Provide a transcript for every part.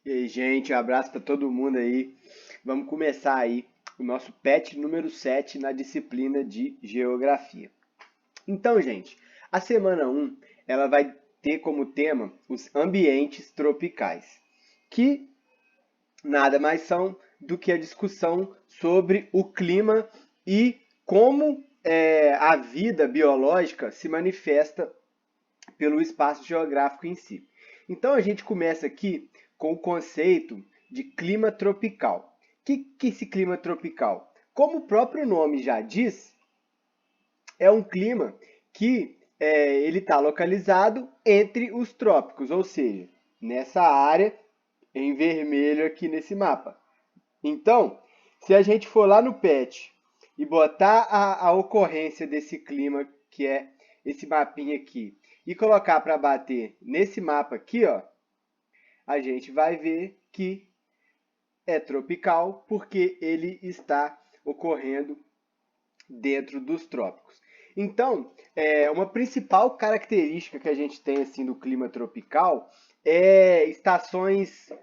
E aí, gente, um abraço para todo mundo aí. Vamos começar aí o nosso PET número 7 na disciplina de Geografia. Então, gente, a semana um ela vai ter como tema os ambientes tropicais, que nada mais são do que a discussão sobre o clima e como a vida biológica se manifesta pelo espaço geográfico em si. Então a gente começa aqui com o conceito de clima tropical. O que é esse clima tropical? Como o próprio nome já diz, é um clima que ele está localizado entre os trópicos, ou seja, nessa área em vermelho aqui nesse mapa. Então, se a gente for lá no PET e botar a ocorrência desse clima, que é esse mapinha aqui, e colocar para bater nesse mapa aqui, ó, a gente vai ver que é tropical porque ele está ocorrendo dentro dos trópicos. Então, uma principal característica que a gente tem assim do clima tropical é estações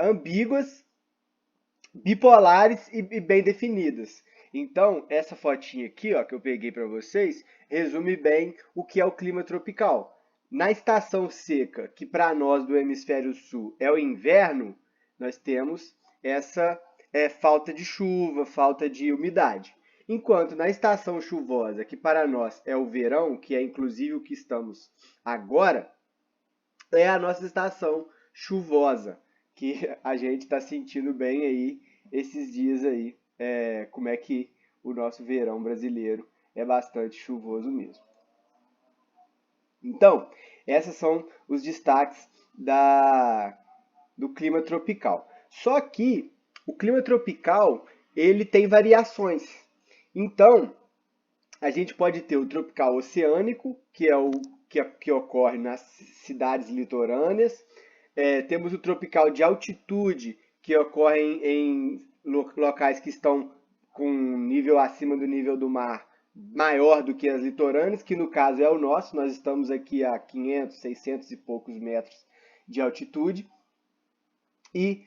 ambíguas, bipolares e bem definidas. Então, essa fotinha aqui, ó, que eu peguei para vocês, resume bem o que é o clima tropical. Na estação seca, que para nós do hemisfério sul é o inverno, nós temos essa falta de chuva, falta de umidade. Enquanto na estação chuvosa, que para nós é o verão, que é inclusive o que estamos agora, é a nossa estação chuvosa, que a gente está sentindo bem aí esses dias aí, como é que o nosso verão brasileiro é bastante chuvoso mesmo. Então, esses são os destaques do clima tropical. Só que o clima tropical ele tem variações. Então, a gente pode ter o tropical oceânico, que é o que ocorre nas cidades litorâneas. Temos o tropical de altitude, que ocorre em locais que estão com nível acima do nível do mar maior do que as litorâneas, que no caso é o nosso. Nós estamos aqui a 500, 600 e poucos metros de altitude. E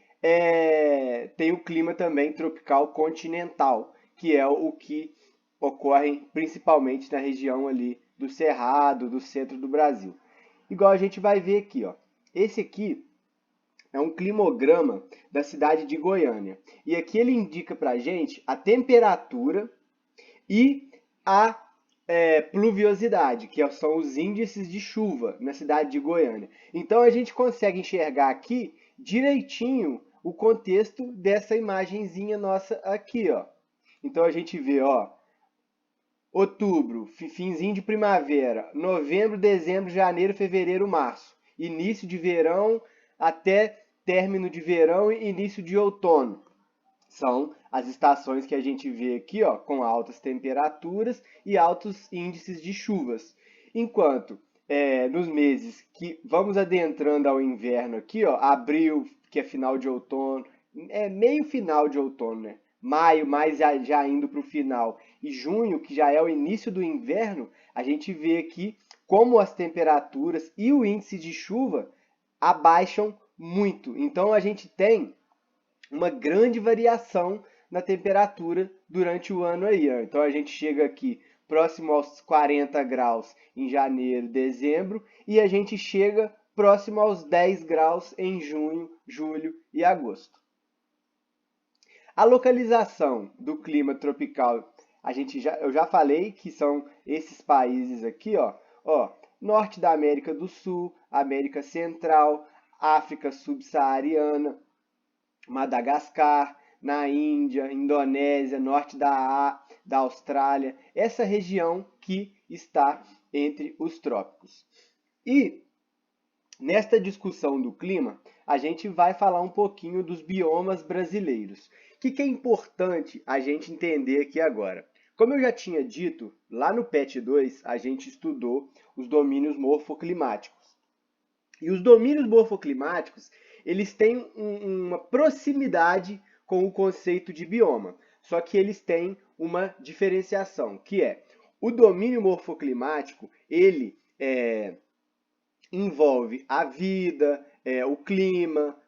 tem o clima também tropical continental, que é o que ocorre principalmente na região ali do Cerrado, do centro do Brasil. Igual a gente vai ver aqui, ó. Esse aqui é um climograma da cidade de Goiânia. E aqui ele indica para a gente a temperatura e a pluviosidade, que são os índices de chuva na cidade de Goiânia. Então a gente consegue enxergar aqui direitinho o contexto dessa imagenzinha nossa aqui, ó. Então a gente vê, ó, outubro, finzinho de primavera, novembro, dezembro, janeiro, fevereiro, março, início de verão até término de verão e início de outono. São as estações que a gente vê aqui, ó, com altas temperaturas e altos índices de chuvas. Enquanto nos meses que vamos adentrando ao inverno aqui, ó, abril, que é final de outono, meio final de outono, né? Maio, mais já indo para o final, e junho, que já é o início do inverno, a gente vê aqui como as temperaturas e o índice de chuva abaixam muito. Então a gente tem uma grande variação na temperatura durante o ano aí. Ó. Então a gente chega aqui próximo aos 40 graus em janeiro, dezembro, e a gente chega próximo aos 10 graus em junho, julho e agosto. A localização do clima tropical, eu já falei que são esses países aqui, ó, norte da América do Sul, América Central, África subsaariana, Madagascar, na Índia, Indonésia, norte da Austrália, essa região que está entre os trópicos. E nesta discussão do clima, a gente vai falar um pouquinho dos biomas brasileiros. O que é importante a gente entender aqui agora? Como eu já tinha dito, lá no PET 2 a gente estudou os domínios morfoclimáticos. E os domínios morfoclimáticos, eles têm uma proximidade com o conceito de bioma, só que eles têm uma diferenciação, que é o domínio morfoclimático, ele envolve a vida, o clima,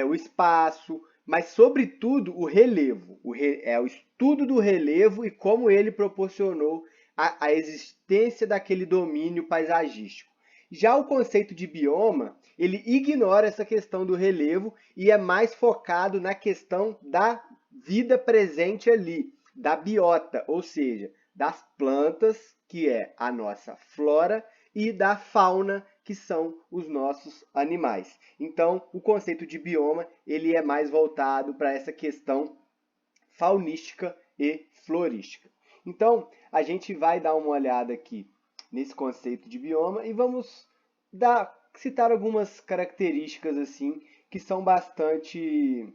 o espaço, mas sobretudo o relevo. É o estudo do relevo e como ele proporcionou a existência daquele domínio paisagístico. Já o conceito de bioma, ele ignora essa questão do relevo e é mais focado na questão da vida presente ali, da biota, ou seja, das plantas, que é a nossa flora, e da fauna, que são os nossos animais. Então, o conceito de bioma, ele é mais voltado para essa questão faunística e florística. Então, a gente vai dar uma olhada aqui nesse conceito de bioma e vamos citar algumas características assim que são bastante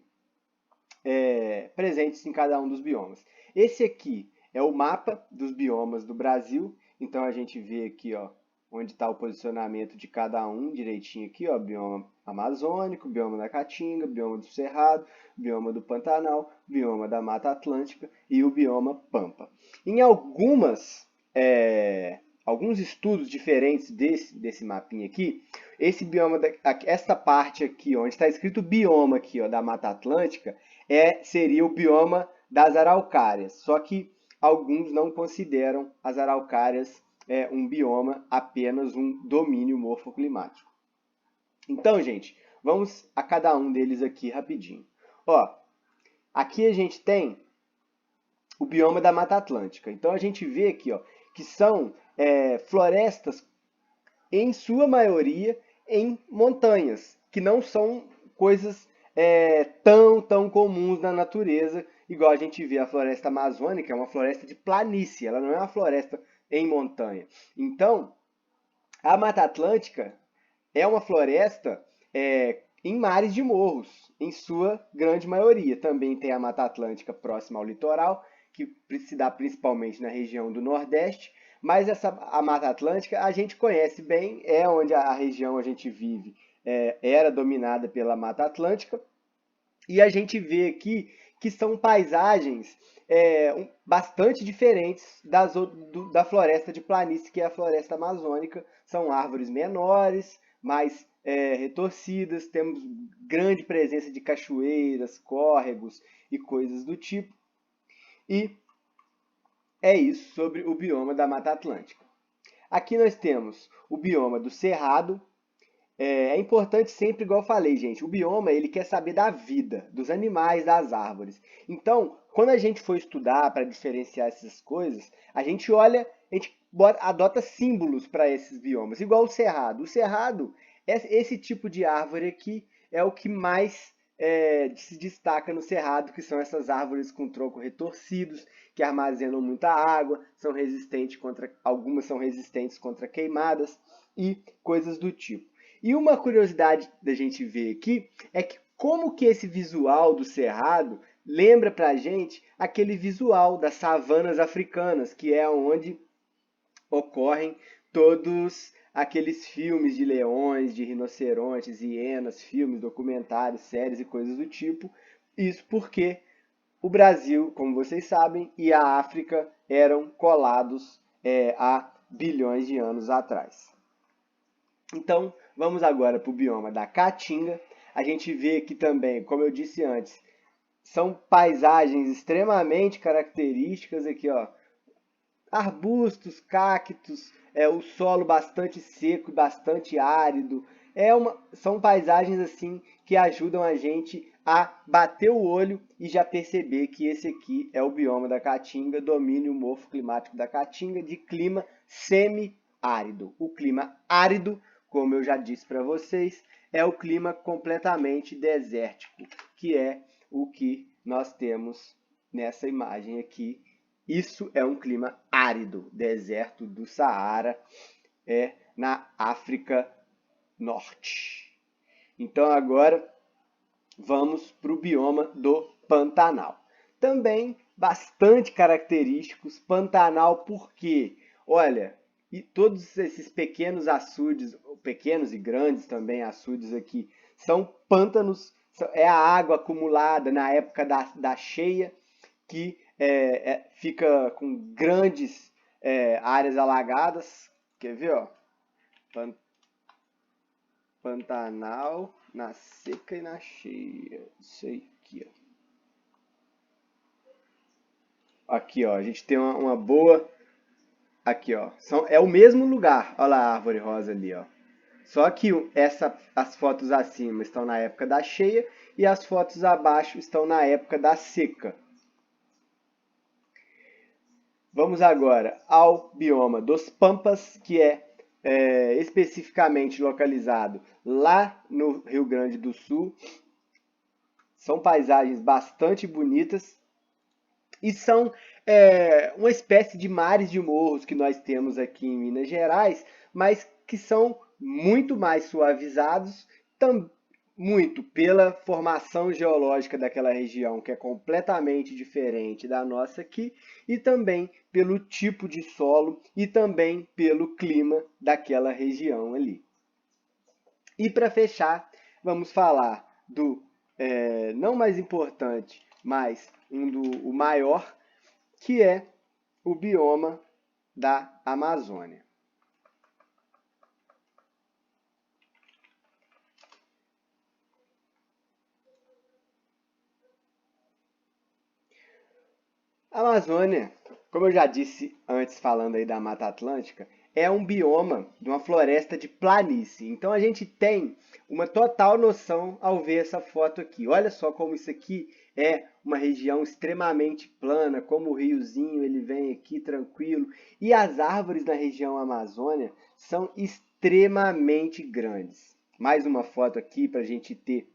presentes em cada um dos biomas. Esse aqui é o mapa dos biomas do Brasil. Então a gente vê aqui, ó, onde está o posicionamento de cada um direitinho aqui, ó, bioma amazônico, bioma da Caatinga, bioma do Cerrado, bioma do Pantanal, bioma da Mata Atlântica e o bioma Pampa. Em alguns estudos diferentes desse mapinha aqui, esse bioma, essa parte aqui, onde está escrito bioma aqui, ó, da Mata Atlântica, seria o bioma das araucárias. Só que alguns não consideram as araucárias um bioma, apenas um domínio morfoclimático. Então, gente, vamos a cada um deles aqui rapidinho. Ó, aqui a gente tem o bioma da Mata Atlântica. Então a gente vê aqui, ó, que são florestas, em sua maioria, em montanhas, que não são coisas tão comuns na natureza, igual a gente vê a floresta amazônica, é uma floresta de planície, ela não é uma floresta em montanha. Então, a Mata Atlântica é uma floresta em mares de morros, em sua grande maioria. Também tem a Mata Atlântica próxima ao litoral, que se dá principalmente na região do Nordeste, mas a Mata Atlântica a gente conhece bem, é onde a região a gente vive era dominada pela Mata Atlântica, e a gente vê aqui que são paisagens bastante diferentes da floresta de planície, que é a floresta amazônica. São árvores menores, mais retorcidas, temos grande presença de cachoeiras, córregos e coisas do tipo. E é isso sobre o bioma da Mata Atlântica. Aqui nós temos o bioma do Cerrado. É importante sempre, igual eu falei, gente, o bioma ele quer saber da vida, dos animais, das árvores. Então, quando a gente for estudar para diferenciar essas coisas, a gente adota símbolos para esses biomas, igual o Cerrado. O Cerrado, esse tipo de árvore aqui é o que mais se destaca no Cerrado, que são essas árvores com tronco retorcidos, que armazenam muita água, algumas são resistentes contra queimadas e coisas do tipo. E uma curiosidade da gente ver aqui é que como que esse visual do Cerrado lembra pra gente aquele visual das savanas africanas, que é onde ocorrem todos aqueles filmes de leões, de rinocerontes, hienas, filmes, documentários, séries e coisas do tipo. Isso porque o Brasil, como vocês sabem, e a África eram colados há bilhões de anos atrás. Então, vamos agora para o bioma da Caatinga. A gente vê aqui também, como eu disse antes, são paisagens extremamente características aqui, ó. Arbustos, cactos, o solo bastante seco e bastante árido. São paisagens assim que ajudam a gente a bater o olho e já perceber que esse aqui é o bioma da Caatinga, domínio morfoclimático da Caatinga, de clima semi-árido. O clima árido, como eu já disse para vocês, é o clima completamente desértico, que é o que nós temos nessa imagem aqui. Isso é um clima árido, deserto do Saara, na África Norte. Então agora vamos para o bioma do Pantanal. Também bastante característicos. Pantanal por quê? Olha, e todos esses pequenos açudes, pequenos e grandes também açudes aqui, são pântanos, é a água acumulada na época da cheia, que fica com grandes áreas alagadas. Quer ver? Ó? Pantanal, na seca e na cheia. Isso aí aqui, ó. Aqui, ó, a gente tem uma boa. Aqui, ó. É o mesmo lugar. Olha lá a árvore rosa ali, ó. Só que as fotos acima estão na época da cheia e as fotos abaixo estão na época da seca. Vamos agora ao bioma dos Pampas, que é especificamente localizado lá no Rio Grande do Sul. São paisagens bastante bonitas e são uma espécie de mares de morros que nós temos aqui em Minas Gerais, mas que são muito mais suavizados, muito pela formação geológica daquela região, que é completamente diferente da nossa aqui, e também pelo tipo de solo e também pelo clima daquela região ali. E para fechar, vamos falar do não mais importante, mas o maior, que é o bioma da Amazônia. A Amazônia, como eu já disse antes falando aí da Mata Atlântica, é um bioma de uma floresta de planície. Então a gente tem uma total noção ao ver essa foto aqui. Olha só como isso aqui é uma região extremamente plana, como o riozinho ele vem aqui tranquilo. E as árvores na região Amazônia são extremamente grandes. Mais uma foto aqui para a gente ter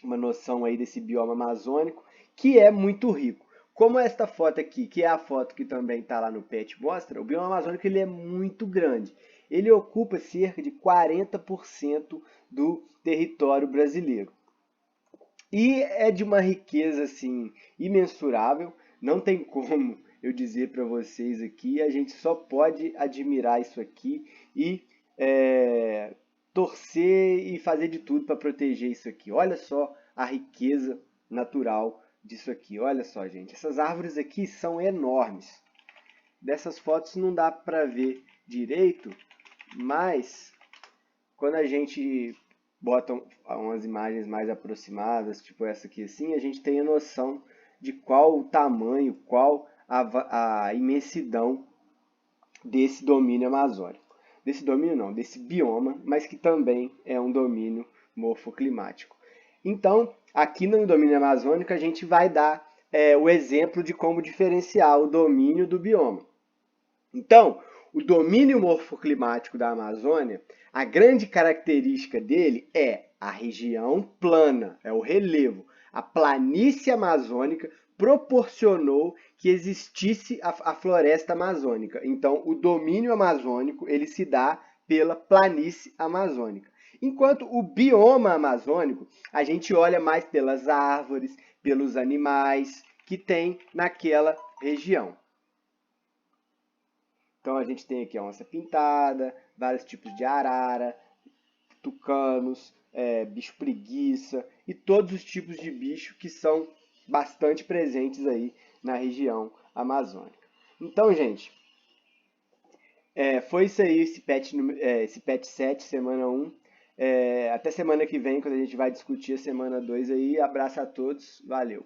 uma noção aí desse bioma amazônico, que é muito rico. Como esta foto aqui, que é a foto que também está lá no PET, mostra, o bioma amazônico ele é muito grande. Ele ocupa cerca de 40% do território brasileiro. E é de uma riqueza assim imensurável, não tem como eu dizer para vocês aqui, a gente só pode admirar isso aqui e torcer e fazer de tudo para proteger isso aqui. Olha só a riqueza natural disso aqui. Olha só, gente, essas árvores aqui são enormes. Dessas fotos não dá para ver direito, mas quando a gente bota umas imagens mais aproximadas, tipo essa aqui assim, a gente tem a noção de qual o tamanho, qual a imensidão desse domínio amazônico. Desse domínio não, desse bioma, mas que também é um domínio morfoclimático. Então, aqui no domínio amazônico, a gente vai dar o exemplo de como diferenciar o domínio do bioma. Então, o domínio morfoclimático da Amazônia, a grande característica dele é a região plana, é o relevo. A planície amazônica proporcionou que existisse a floresta amazônica. Então, o domínio amazônico ele se dá pela planície amazônica. Enquanto o bioma amazônico, a gente olha mais pelas árvores, pelos animais que tem naquela região. Então a gente tem aqui a onça-pintada, vários tipos de arara, tucanos, bicho preguiça e todos os tipos de bicho que são bastante presentes aí na região amazônica. Então, gente, foi isso aí, esse PET 7, semana 1. Até semana que vem, quando a gente vai discutir a semana 2 aí. Abraço a todos, valeu!